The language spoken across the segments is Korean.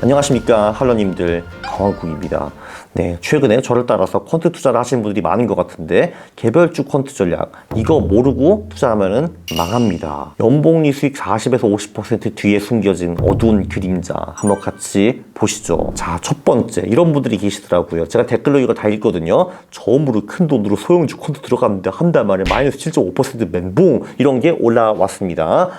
안녕하십니까 할러님들, 강원국입니다. 네, 최근에 저를 따라서 퀀트 투자를 하시는 분들이 많은 것 같은데 개별주 퀀트 전략 이거 모르고 투자하면은 망합니다. 연복리 수익 40에서 50% 뒤에 숨겨진 어두운 그림자 한번 같이 보시죠. 자, 첫 번째 이런 분들이 계시더라고요. 제가 댓글로 이거 다 읽거든요. 처음으로 큰 돈으로 소형주 퀀트 들어갔는데 한 달 만에 마이너스 7.5% 멘붕 이런 게 올라왔습니다.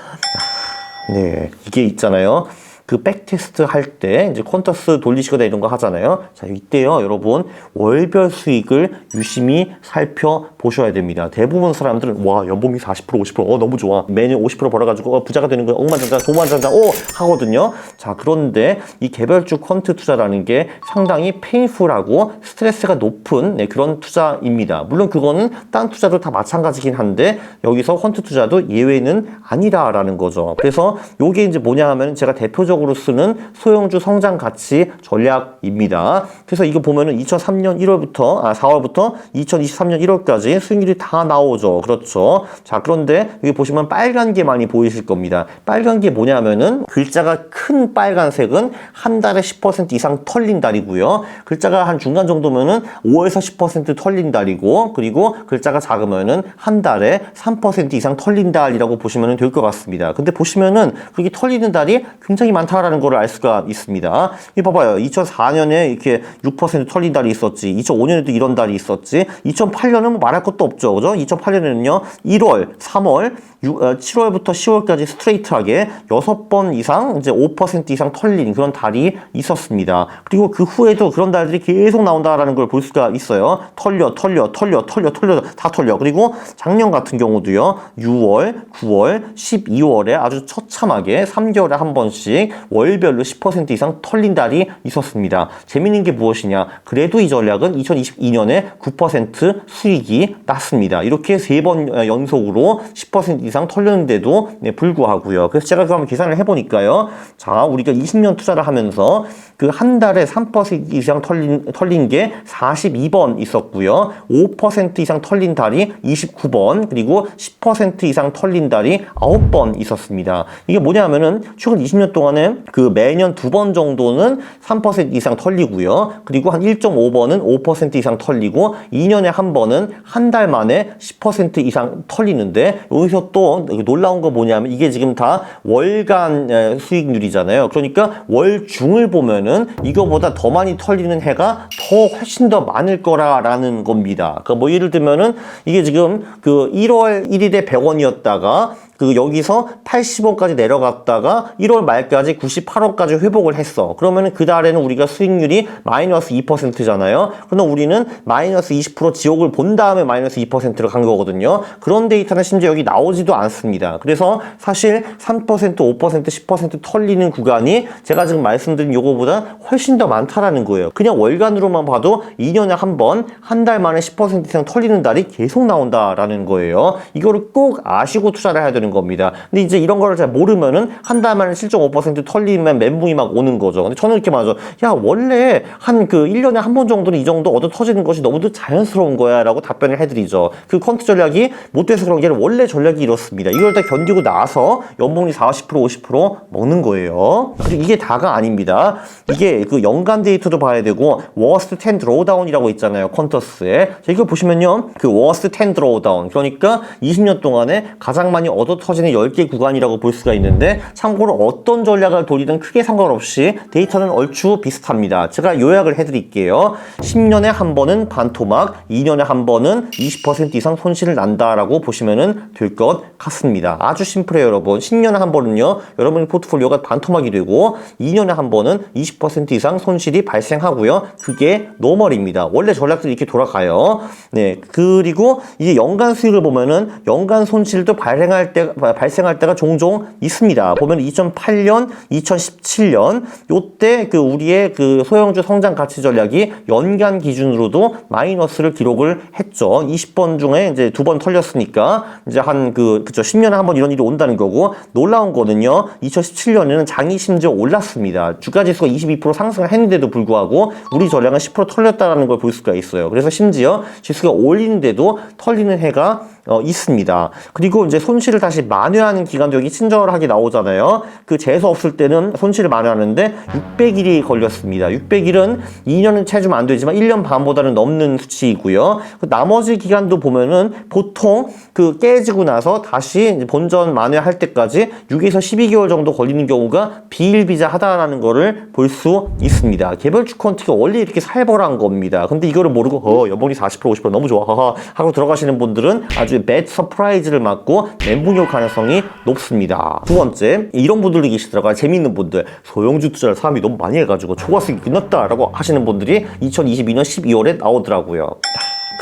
네, 이게 있잖아요. 그 백테스트 할 때 이제 퀀터스 돌리시거나 이런 거 하잖아요. 자, 이때요, 여러분 월별 수익을 유심히 살펴보셔야 됩니다. 대부분 사람들은 와, 연봉이 40%, 50%, 너무 좋아. 매년 50% 벌어가지고 부자가 되는 거야. 억만장자, 도만장자, 하거든요. 자, 그런데 이 개별주 퀀트 투자라는 게 상당히 페인풀하고 스트레스가 높은 그런 투자입니다. 물론 그거는 딴 투자도 다 마찬가지긴 한데 여기서 퀀트 투자도 예외는 아니다라는 거죠. 그래서 요게 이제 뭐냐 하면 제가 대표적으로 쓰는 소형주 성장 가치 전략입니다. 그래서 이거 보면은 2003년 4월부터 2023년 1월까지 수익률이 다 나오죠. 그렇죠. 자, 그런데 여기 보시면 빨간 게 많이 보이실 겁니다. 빨간 게 뭐냐면은 글자가 큰 빨간색은 한 달에 10% 이상 털린 달이고요. 글자가 한 중간 정도면은 5에서 10% 털린 달이고, 그리고 글자가 작으면은 한 달에 3% 이상 털린 달이라고 보시면 될 것 같습니다. 근데 보시면은 그게 털리는 달이 굉장히 많다라는 걸 알 수가 있습니다. 이 봐봐요. 2004년에 이렇게 6% 털린 달이 있었지. 2005년에도 이런 달이 있었지. 2008년은 뭐 말할 것도 없죠. 그죠? 2008년에는요, 1월, 3월, 7월부터 10월까지 스트레이트하게 6번 이상, 이제 5% 이상 털린 그런 달이 있었습니다. 그리고 그 후에도 그런 달들이 계속 나온다라는 걸 볼 수가 있어요. 털려, 다 털려. 그리고 작년 같은 경우도요, 6월, 9월, 12월에 아주 처참하게 3개월에 한 번씩 월별로 10% 이상 털린 달이 있었습니다. 재밌는 게 무엇이냐? 그래도 이 전략은 2022년에 9% 수익이 났습니다. 이렇게 3번 연속으로 10% 이상 털렸는데도 불구하고요. 그래서 제가 그럼 계산을 해보니까요. 자, 우리가 20년 투자를 하면서 그 한 달에 3% 이상 털린 게 42번 있었고요. 5% 이상 털린 달이 29번, 그리고 10% 이상 털린 달이 9번 있었습니다. 이게 뭐냐 하면은 최근 20년 동안에 그 매년 2번 정도는 3% 이상 털리고요. 그리고 한 1.5번은 5% 이상 털리고 2년에 한 번은 한 달 만에 10% 이상 털리는데, 여기서 또 놀라운 거 뭐냐면 이게 지금 다 월간 수익률이잖아요. 그러니까 월중을 보면은 이거보다 더 많이 털리는 해가 훨씬 더 많을 거라는 겁니다. 그러니까 뭐 예를 들면은 이게 지금 그 1월 1일에 100원이었다가 그 여기서 80원까지 내려갔다가 1월 말까지 98원까지 회복을 했어. 그러면은 그 달에는 우리가 수익률이 마이너스 2%잖아요. 그럼 우리는 마이너스 20% 지옥을 본 다음에 마이너스 2%로 간 거거든요. 그런 데이터는 심지어 여기 나오지도 않습니다. 그래서 사실 3%, 5%, 10% 털리는 구간이 제가 지금 말씀드린 요거보다 훨씬 더 많다라는 거예요. 그냥 월간으로만 봐도 2년에 한 번, 한 달 만에 10% 이상 털리는 달이 계속 나온다라는 거예요. 이거를 꼭 아시고 투자를 해야 되는 겁니다. 근데 이제 이런 거를 잘 모르면은 한 달 만에 7.5% 털리면 멘붕이 막 오는 거죠. 근데 저는 이렇게 말하죠. 야, 원래 한 그 1년에 한 번 정도는 이 정도 얻어 터지는 것이 너무도 자연스러운 거야 라고 답변을 해드리죠. 그 퀀트 전략이 못 돼서 그런 게 아니라 원래 전략이 이렇습니다. 이걸 다 견디고 나서 연봉이 40%, 50% 먹는 거예요. 그리고 이게 다가 아닙니다. 이게 그 연간 데이터도 봐야 되고 워스트 10 드로우다운이라고 있잖아요. 퀀터스에. 자, 이거 보시면요. 그 워스트 10 드로우다운. 그러니까 20년 동안에 가장 많이 얻어 터지는 10개 구간이라고 볼 수가 있는데, 참고로 어떤 전략을 돌리든 크게 상관없이 데이터는 얼추 비슷합니다. 제가 요약을 해드릴게요. 10년에 한 번은 반토막, 2년에 한 번은 20% 이상 손실을 난다라고 보시면 될 것 같습니다. 아주 심플해요, 여러분. 10년에 한 번은요, 여러분의 포트폴리오가 반토막이 되고 2년에 한 번은 20% 이상 손실이 발생하고요. 그게 노멀입니다. 원래 전략들이 이렇게 돌아가요. 네, 그리고 이제 연간 수익을 보면은 연간 손실도 발생할 때가 종종 있습니다. 보면 2008년, 2017년 요때 그 우리의 그 소형주 성장 가치 전략이 연간 기준으로도 마이너스를 기록을 했죠. 20번 중에 이제 2번 털렸으니까 이제 그쵸 10년에 한 번 이런 일이 온다는 거고, 놀라운 거는요. 2017년에는 장이 심지어 올랐습니다. 주가 지수가 22% 상승을 했는데도 불구하고 우리 전략은 10% 털렸다라는 걸 볼 수가 있어요. 그래서 심지어 지수가 올리는데도 털리는 해가 있습니다. 그리고 이제 손실을 다시 만회하는 기간도 여기 친절하게 나오잖아요. 그 재수 없을 때는 손실을 만회하는데 600일이 걸렸습니다. 600일은 2년은 채주면 안 되지만 1년 반보다는 넘는 수치이고요. 그 나머지 기간도 보면은 보통 그 깨지고 나서 다시 본전 만회할 때까지 6에서 12개월 정도 걸리는 경우가 비일비재하다라는 거를 볼 수 있습니다. 개별주 콘티가 원래 이렇게 살벌한 겁니다. 근데 이거를 모르고 연봉이 40% 50% 너무 좋아 하고 들어가시는 분들은 아주 배드 서프라이즈를 맞고 멘붕이 올 가능성이 높습니다. 두 번째, 이런 분들도 계시더라고요. 재미있는 분들, 소형주 투자를 사람이 너무 많이 해가지고 초과수익이 끝났다라고 하시는 분들이 2022년 12월에 나오더라고요.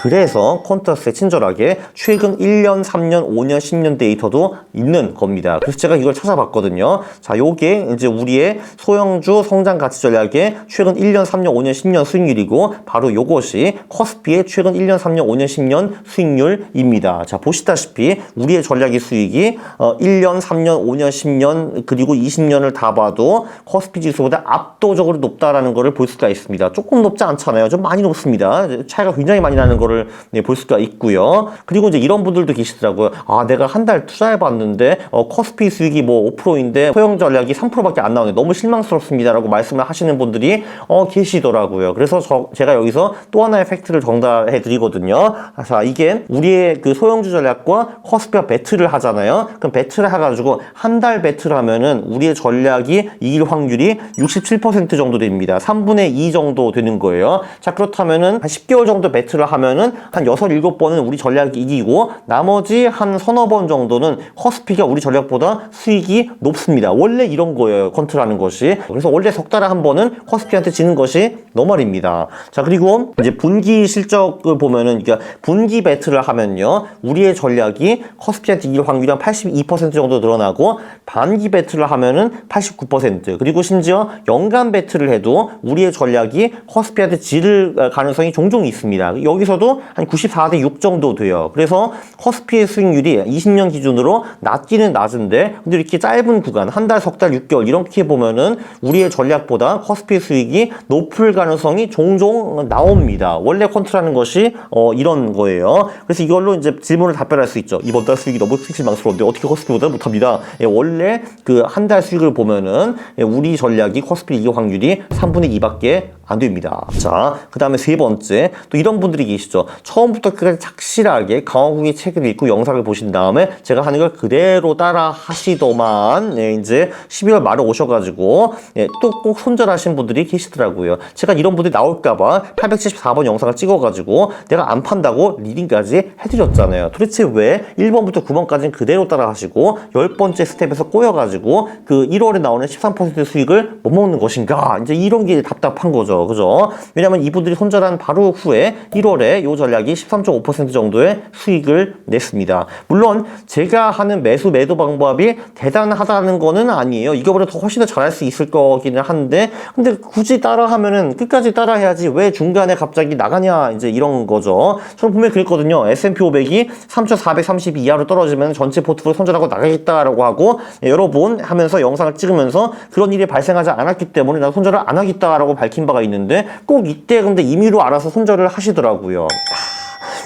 그래서 퀀터스에 친절하게 최근 1년, 3년, 5년, 10년 데이터도 있는 겁니다. 그래서 제가 이걸 찾아봤거든요. 자, 요게 이제 우리의 소형주 성장 가치 전략의 최근 1년, 3년, 5년, 10년 수익률이고 바로 요것이 커스피의 최근 1년, 3년, 5년, 10년 수익률입니다. 자, 보시다시피 우리의 전략의 수익이 1년, 3년, 5년, 10년 그리고 20년을 다 봐도 커스피 지수보다 압도적으로 높다라는 것을 볼 수가 있습니다. 조금 높지 않잖아요. 좀 많이 높습니다. 차이가 굉장히 많이 나는 걸 볼 수가 있고요. 그리고 이제 이런 분들도 계시더라고요. 아, 내가 한 달 투자해봤는데 커스피 수익이 뭐 5%인데 소형 전략이 3%밖에 안 나오네. 너무 실망스럽습니다라고 말씀을 하시는 분들이 계시더라고요. 그래서 제가 여기서 또 하나의 팩트를 전달해 드리거든요. 자, 이게 우리의 그 소형주 전략과 커스피가 배틀을 하잖아요. 그럼 배틀을 해가지고 한 달 배틀을 하면은 우리의 전략이 이길 확률이 67% 정도 됩니다. 3분의 2 정도 되는 거예요. 자, 그렇다면은 한 10개월 정도 배틀을 하면은 한 6, 7번은 우리 전략이 이기고 나머지 한 서너 번 정도는 커스피가 우리 전략보다 수익이 높습니다. 원래 이런 거예요. 컨트라는 것이. 그래서 원래 석 달에 한 번은 커스피한테 지는 것이 노멀입니다. 자, 그리고 이제 분기 실적을 보면은 그러니까 분기 배틀을 하면요. 우리의 전략이 커스피한테 이길 확률이 한 82% 정도 늘어나고 반기 배틀을 하면은 89% 그리고 심지어 연간 배틀을 해도 우리의 전략이 커스피한테 질 가능성이 종종 있습니다. 여기서도 한 94대 6 정도 돼요. 그래서 커스피의 수익률이 20년 기준으로 낮기는 낮은데 근데 이렇게 짧은 구간 한 달, 석 달, 6개월 이렇게 보면은 우리의 전략보다 커스피 수익이 높을 가능성이 종종 나옵니다. 원래 컨트라는 것이 이런 거예요. 그래서 이걸로 이제 질문을 답변할 수 있죠. 이번 달 수익이 너무 실망스러운데 어떻게 커스피보다 못합니다. 원래 그 한 달 수익을 보면은 우리 전략이 커스피 이길 확률이 3분의 2밖에 안 됩니다. 자, 그 다음에 세 번째, 또 이런 분들이 계시죠. 처음부터 끝까지 착실하게 강화국의 책을 읽고 영상을 보신 다음에 제가 하는 걸 그대로 따라 하시더만 이제 12월 말에 오셔가지고 또 꼭 손절하신 분들이 계시더라고요. 제가 이런 분들이 나올까봐 874번 영상을 찍어가지고 내가 안 판다고 리딩까지 해드렸잖아요. 도대체 왜 1번부터 9번까지는 그대로 따라 하시고 10번째 스텝에서 꼬여가지고 그 1월에 나오는 13% 수익을 못 먹는 것인가? 이제 이런 게 답답한 거죠. 그죠? 왜냐면 이분들이 손절한 바로 후에 1월에 이 전략이 13.5% 정도의 수익을 냈습니다. 물론 제가 하는 매도 방법이 대단하다는 거는 아니에요. 이거보다 더 훨씬 더 잘할 수 있을 거기는 한데 근데 굳이 따라하면은 끝까지 따라해야지 왜 중간에 갑자기 나가냐 이제 이런 거죠. 저는 분명히 그랬거든요. S&P 500이 3,430 이하로 떨어지면 전체 포트폴리오 손절하고 나가겠다라고 하고 여러 번 하면서 영상을 찍으면서 그런 일이 발생하지 않았기 때문에 난 손절을 안 하겠다라고 밝힌 바가 있는데 꼭 이때 근데 임의로 알아서 손절을 하시더라고요.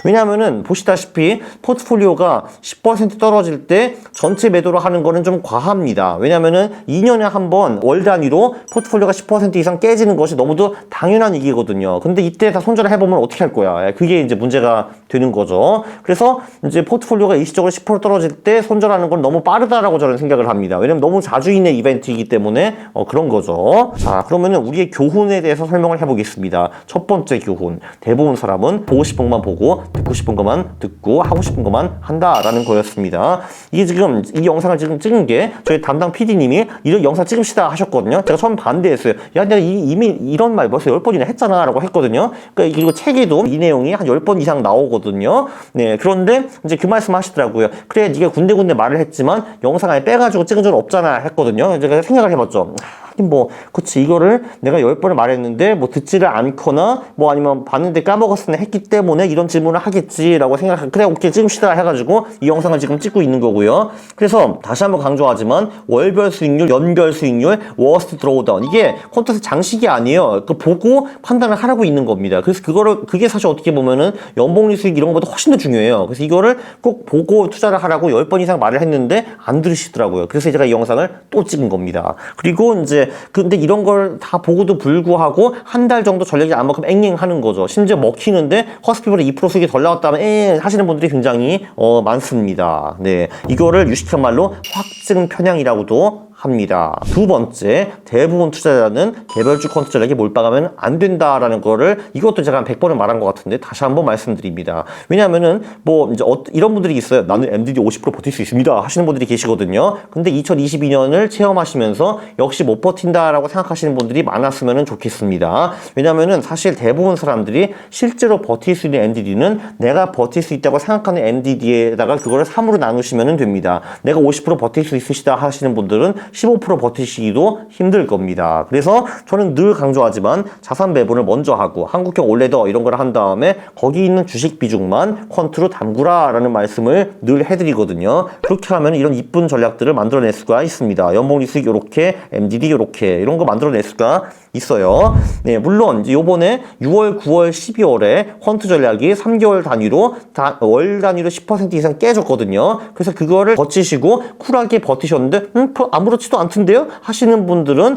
왜냐면은 보시다시피 포트폴리오가 10% 떨어질 때 전체 매도를 하는 거는 좀 과합니다. 왜냐면은 2년에 한 번 월 단위로 포트폴리오가 10% 이상 깨지는 것이 너무도 당연한 얘기거든요. 근데 이때 다 손절을 해보면 어떻게 할 거야? 그게 이제 문제가 되는 거죠. 그래서 이제 포트폴리오가 일시적으로 10% 떨어질 때 손절하는 건 너무 빠르다라고 저는 생각을 합니다. 왜냐면 너무 자주 있는 이벤트이기 때문에 그런 거죠. 자, 그러면은 우리의 교훈에 대해서 설명을 해보겠습니다. 첫 번째 교훈. 대부분 사람은 보고 싶은 것만 보고 듣고 싶은 것만 듣고 하고 싶은 것만 한다라는 거였습니다. 이게 지금 이 영상을 지금 찍은 게 저희 담당 PD님이 이런 영상 찍읍시다 하셨거든요. 제가 처음 반대했어요. 야, 내가 이미 이런 말 벌써 10번이나 했잖아 라고 했거든요. 그러니까 그리고 책에도 이 내용이 한 10번 이상 나오거든요. 네, 그런데 이제 그 말씀 하시더라고요. 그래, 네가 군데군데 말을 했지만 영상 안에 빼가지고 찍은 적은 없잖아 했거든요. 제가 생각을 해봤죠. 하긴 뭐 그치 이거를 내가 10번을 말했는데 뭐 듣지를 않거나 뭐 아니면 봤는데 까먹었으나 했기 때문에 이런 질문을 하겠지라고 생각하고 그래 오케이 찍읍시다 해가지고 이 영상을 지금 찍고 있는 거고요. 그래서 다시 한번 강조하지만 월별 수익률, 연별 수익률, 워스트 드로우다운 이게 퀀트에서 장식이 아니에요. 그 보고 판단을 하라고 있는 겁니다. 그래서 그게 사실 어떻게 보면은 연봉리 수익 이런 것보다 훨씬 더 중요해요. 그래서 이거를 꼭 보고 투자를 하라고 10번 이상 말을 했는데 안 들으시더라고요. 그래서 제가 이 영상을 또 찍은 겁니다. 그리고 이제 근데 이런 걸 다 보고도 불구하고 한 달 정도 전략이 안 먹으면 앵앵 하는 거죠. 심지어 먹히는데 허스피보다 2% 수익이 덜 나왔다면 앵 하시는 분들이 굉장히 많습니다. 네, 이거를 유식한 말로 확증 편향이라고도 합니다. 두 번째, 대부분 투자자는 개별주 퀀트 전략에 몰빵하면 안 된다라는 거를 이것도 제가 한 100번을 말한 것 같은데 다시 한번 말씀드립니다. 왜냐하면은 뭐 이제 이런 분들이 있어요. 나는 MDD 50% 버틸 수 있습니다 하시는 분들이 계시거든요. 근데 2022년을 체험하시면서 역시 못 버틴다라고 생각하시는 분들이 많았으면 좋겠습니다. 왜냐하면은 사실 대부분 사람들이 실제로 버틸 수 있는 MDD는 내가 버틸 수 있다고 생각하는 MDD에다가 그거를 3으로 나누시면 됩니다. 내가 50% 버틸 수 있으시다 하시는 분들은 15% 버티시기도 힘들 겁니다. 그래서 저는 늘 강조하지만 자산 배분을 먼저 하고 한국형 올레더 이런 걸 한 다음에 거기 있는 주식 비중만 퀀트로 담그라 라는 말씀을 늘 해드리거든요. 그렇게 하면 이런 이쁜 전략들을 만들어낼 수가 있습니다. 연봉리 수익 요렇게, MDD 요렇게 이런 거 만들어낼 수가 있어요. 네, 물론 이제 요번에 6월, 9월, 12월에 퀀트 전략이 3개월 단위로 월 단위로 10% 이상 깨졌거든요. 그래서 그거를 버티시고 쿨하게 버티셨는데 아무렇지도 않던데요? 하시는 분들은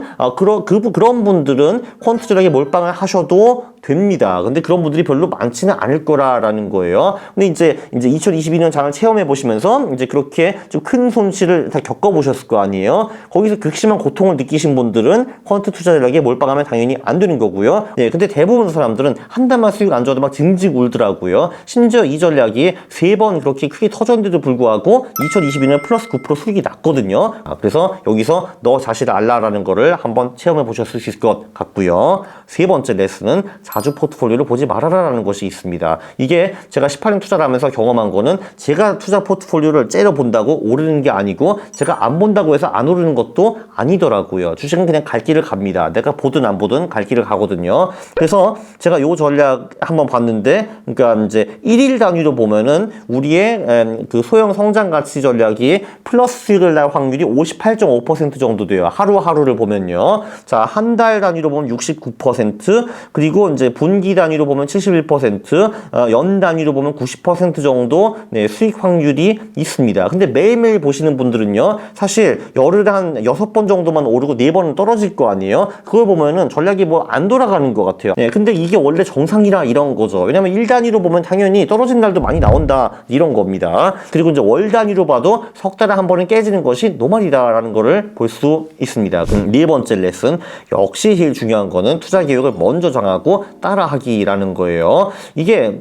그런 분들은 퀀트 전략에 몰빵을 하셔도 됩니다. 근데 그런 분들이 별로 많지는 않을 거라는 거예요. 근데 이제 2022년 장을 체험해 보시면서 이제 그렇게 좀 큰 손실을 다 겪어보셨을 거 아니에요. 거기서 극심한 고통을 느끼신 분들은 퀀트 투자 전략에 몰빵하면 당연히 안 되는 거고요. 네, 근데 대부분 사람들은 한 달만 수익 안 좋아도 막 징징 울더라고요. 심지어 이 전략이 3번 그렇게 크게 터졌는데도 불구하고 2022년 플러스 9% 수익이 났거든요. 그래서 여기서 너 자신을 알라라는 거를 한번 체험해 보셨을 수 있을 것 같고요. 세 번째 레슨은 자주 포트폴리오를 보지 말아라라는 것이 있습니다. 이게 제가 18년 투자를 하면서 경험한 거는 제가 투자 포트폴리오를 째려본다고 오르는 게 아니고 제가 안 본다고 해서 안 오르는 것도 아니더라고요. 주식은 그냥 갈 길을 갑니다. 내가 보든 안 보든 갈 길을 가거든요. 그래서 제가 요 전략 한번 봤는데 그러니까 이제 1일 단위로 보면은 우리의 그 소형 성장 가치 전략이 플러스 수익을 날 확률이 58.5% 정도 돼요. 하루하루를 보면요. 자, 한 달 단위로 보면 69%, 그리고 이제 분기 단위로 보면 71%, 연 단위로 보면 90% 정도 네, 수익 확률이 있습니다. 근데 매일매일 보시는 분들은요, 사실 열흘에 한 6번 정도만 오르고 4번은 떨어질 거 아니에요? 그걸 보면은 전략이 뭐 안 돌아가는 것 같아요. 네, 근데 이게 원래 정상이라 이런 거죠. 왜냐면 1 단위로 보면 당연히 떨어진 날도 많이 나온다, 이런 겁니다. 그리고 이제 월 단위로 봐도 석 달에 한 번은 깨지는 것이 노멀이다라는 거를 볼 수 있습니다. 네 번째 레슨, 역시 제일 중요한 거는 투자 계획을 먼저 정하고 따라하기라는 거예요. 이게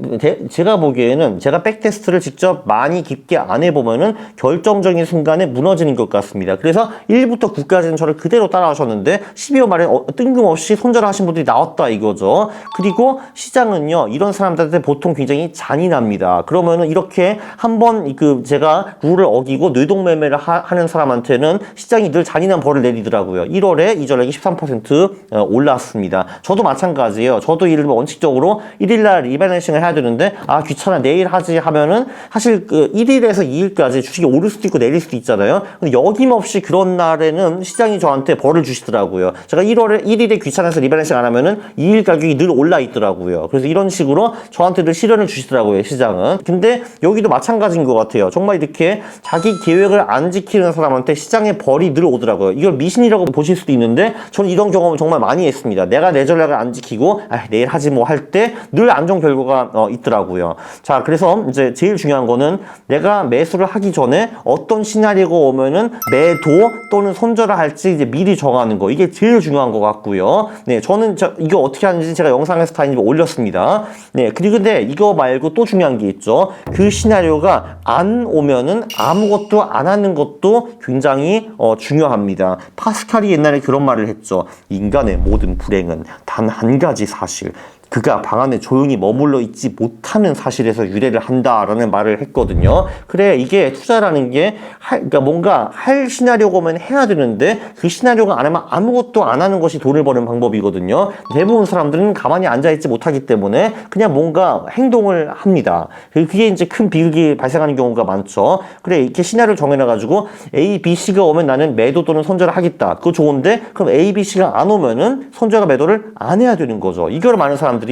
제가 보기에는 제가 백테스트를 직접 많이 깊게 안 해보면은 결정적인 순간에 무너지는 것 같습니다. 그래서 1부터 9까지는 저를 그대로 따라하셨는데 12월 말에 뜬금없이 손절하신 분들이 나왔다 이거죠. 그리고 시장은요, 이런 사람들한테 보통 굉장히 잔인합니다. 그러면은 이렇게 한번 제가 룰을 어기고 뇌동매매를 하는 사람한테는 시장이 늘 잔인한 벌을 내리더라고요. 1월에 이 전략이 13% 올랐습니다. 저도 마찬가지예요. 저도 이를 원칙적으로 1일날 리밸런싱을 해야 되는데 귀찮아 내일 하지 하면은 사실 1일에서 2일까지 주식이 오를 수도 있고 내릴 수도 있잖아요. 근데 여김없이 그런 날에는 시장이 저한테 벌을 주시더라고요. 제가 1일에 귀찮아서 리밸런싱 안 하면은 2일 가격이 늘 올라 있더라고요. 그래서 이런 식으로 저한테 늘 시련을 주시더라고요, 시장은. 근데 여기도 마찬가지인 것 같아요. 정말 이렇게 자기 계획을 안 지키는 사람한테 시장의 벌이 늘 오더라고요. 이걸 미신이라고 보실 수도 있는데 저는 이런 경험을 정말 많이 했습니다. 내가 내 전략을 안 지키고 내일 하지 뭐 할 때 늘 안 좋은 결과가 있더라고요. 자, 그래서 이제 제일 중요한 거는 내가 매수를 하기 전에 어떤 시나리오가 오면은 매도 또는 손절을 할지 이제 미리 정하는 거, 이게 제일 중요한 것 같고요. 네, 저는 이거 어떻게 하는지 제가 영상에서 다 올렸습니다. 네, 그리고 근데 이거 말고 또 중요한 게 있죠. 그 시나리오가 안 오면은 아무것도 안 하는 것도 굉장히 중요합니다. 파스칼이 옛날에 그런 말을 했죠. 인간의 모든 불행은 단 한 가지 사실, 그가 방 안에 조용히 머물러 있지 못하는 사실에서 유래를 한다라는 말을 했거든요. 그래, 이게 투자라는 게 그러니까 뭔가 할 시나리오가 오면 해야 되는데 그 시나리오가 안 하면 아무것도 안 하는 것이 돈을 버는 방법이거든요. 대부분 사람들은 가만히 앉아있지 못하기 때문에 그냥 뭔가 행동을 합니다. 그게 이제 큰 비극이 발생하는 경우가 많죠. 그래, 이렇게 시나리오를 정해놔가지고 A, B, C가 오면 나는 매도 또는 손절을 하겠다. 그거 좋은데 그럼 A, B, C가 안 오면은 손절과 매도를 안 해야 되는 거죠. 이걸 많은 사람들이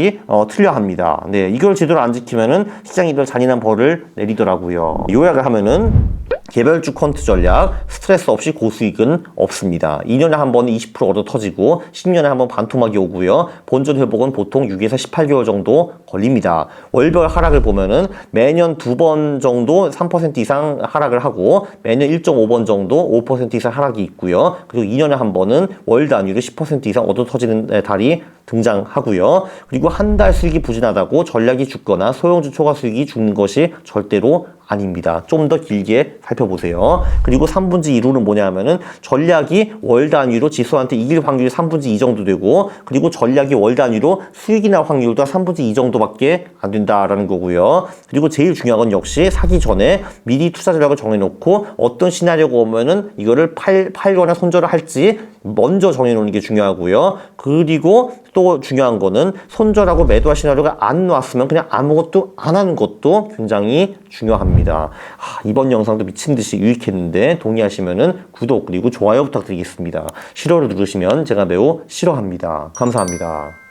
틀려합니다. 네, 이걸 제대로 안 지키면은 시장이 더 잔인한 벌을 내리더라고요. 요약을 하면은 개별주 퀀트 전략, 스트레스 없이 고수익은 없습니다. 2년에 한 번 20% 얻어 터지고 10년에 한 번 반토막이 오고요. 본전 회복은 보통 6에서 18개월 정도 걸립니다. 월별 하락을 보면은 매년 2번 정도 3% 이상 하락을 하고 매년 1.5번 정도 5% 이상 하락이 있고요. 그리고 2년에 한 번은 월 단위로 10% 이상 얻어 터지는 달이 등장하고요. 그리고 한 달 수익이 부진하다고 전략이 죽거나 소형주 초과 수익이 죽는 것이 절대로 아닙니다. 좀 더 길게 살펴보세요. 그리고 3분지 2루는 뭐냐 하면은 전략이 월 단위로 지수한테 이길 확률이 3분지 2 정도 되고 그리고 전략이 월 단위로 수익이 날 확률도 3분지 2 정도밖에 안 된다라는 거고요. 그리고 제일 중요한 건 역시 사기 전에 미리 투자 전략을 정해놓고 어떤 시나리오가 오면은 이거를 팔거나 손절을 할지 먼저 정해놓는 게 중요하고요. 그리고 또 중요한 거는 손절하고 매도할 시나리오가 안 나왔으면 그냥 아무것도 안 하는 것도 굉장히 중요합니다. 이번 영상도 미친 듯이 유익했는데 동의하시면은 구독 그리고 좋아요 부탁드리겠습니다. 싫어를 누르시면 제가 매우 싫어합니다. 감사합니다.